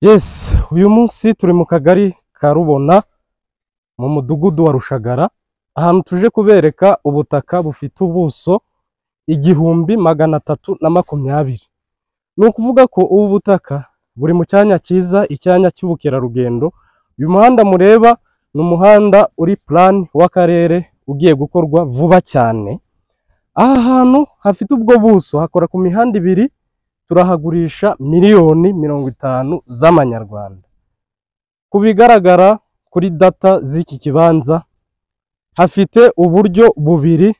Yes, uyu munsi turi mu kagari ka Rubona mu mudugudu wa Rushagara, ahantu tuje kubereka ubutaka bufite ubuso 1320. Ni ukuvuga ko ubu butaka buri mu cyanya cyiza, icyanya cy'ubukerarugendo. Uyu muhanda mureba ni umuhanda uri plan w'akarere ugiye gukorwa vuba cyane. Aha hantu hafite ubwo buso hakora ku mihanda ibiri, turahagurisha miliyoni 50 z'amanyarwanda. Ku bigaragara kuri data z'iki kibanza, hafite uburyo bubiri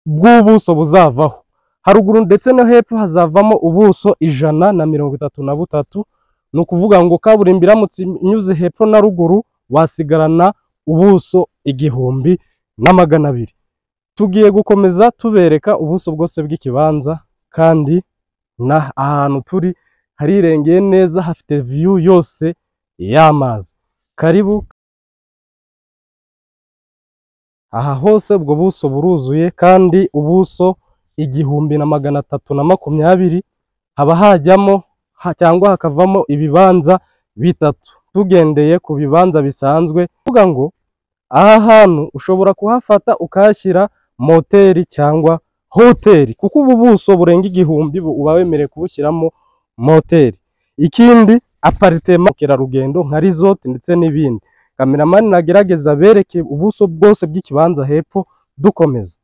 bw'ubuso buzavaho. Haruguru ndetse no hepfo hazavamo ubuso 133. Ni ukuvuga ngo kaburimbo iramutse inyuze hepfo na ruguru wasigarana ubuso 1200. Tugiye gukomeza tubereka ubuso bwose bw'ikibanza, kandi na ahantu turi harirengeye neza, hafite view yose y'amazi. Karibu. Aha hose ubwo buso buruzuye, kandi ubuso 1320 haba hajyamo cyangwa hakavamo ibibanza bitatu. Tugendeye ku bibanza bisanzwe, kuvuga ngo aha hantu ushobora kuhafata ukahashyira moteri cyangwa hoteli, kuko ubu buso burenga 1000 uba wemerewe kubushyiramo moteri. Ikindi apartment, kerarugendo nka resort ndetse n'ibindi. Cameraman nagerageza bereke ubuso bwose bw'ikibanza hepfo dukomeza.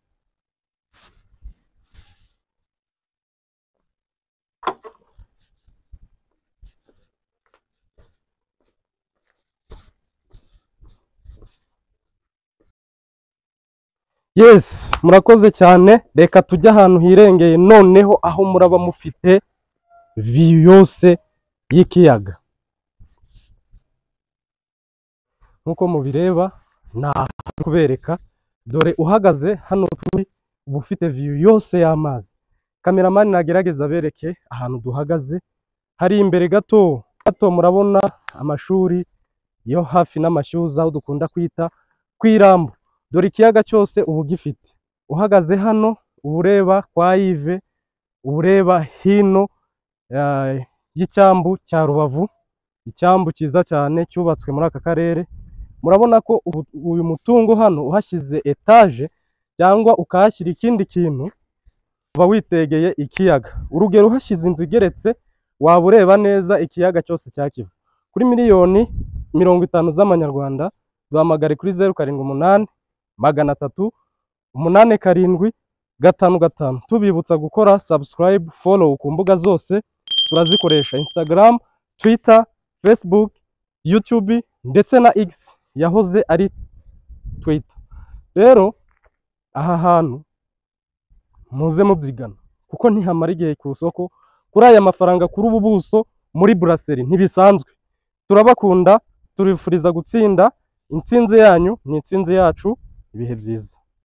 Yes, murakoze cyane. Reka tujya ahantu hirengeye noneho, aho muraba mufite view yose y'ikiyaga. Nkuko mubireba na kubereka, dore uhagaze hano turi uba ufite view yose y'amazi. Cameraman nagerageza bereke ahantu duhagaze, hari imbere gato murabona amashuri yo hafi n'amashyuza, aho dukunda kwita kwirambo. Dore ikiyaga cyose ubu gifite. Uhagaze hano ubureba kwa Yves, ubureba hino y'icyambu cya Rubavu, icyambu cyiza cyane cyubatswe muri aka karere. Murabona ko uyu mutungo hano uhashyize etage cyangwa ukahashyira ikindi kintu, uba witegeye ikiyaga. Urugero uhashyize inzu igeretse, waba ureba neza ikiyaga cyose cya Kivu. Kuri miliyoni 50 z'amanyarwanda duhamagare kuri 078 300 8755. Tubibutsa gukora subscribe, follow ku mbuga zose turazikoresha: Instagram, Twitter, Facebook, YouTube ndetse na X yahoze ari Twitter. Rero aha hantu muze mubyigana, kuko ntihamara igihe ku isoko. Kuri aya mafaranga, kuri ubu buso muri brasserie ntibisanzwe. Turabakunda, turifuriza gutsinda. Intsinzi yanyu ni intsinzi yacu. Ibihe byiza.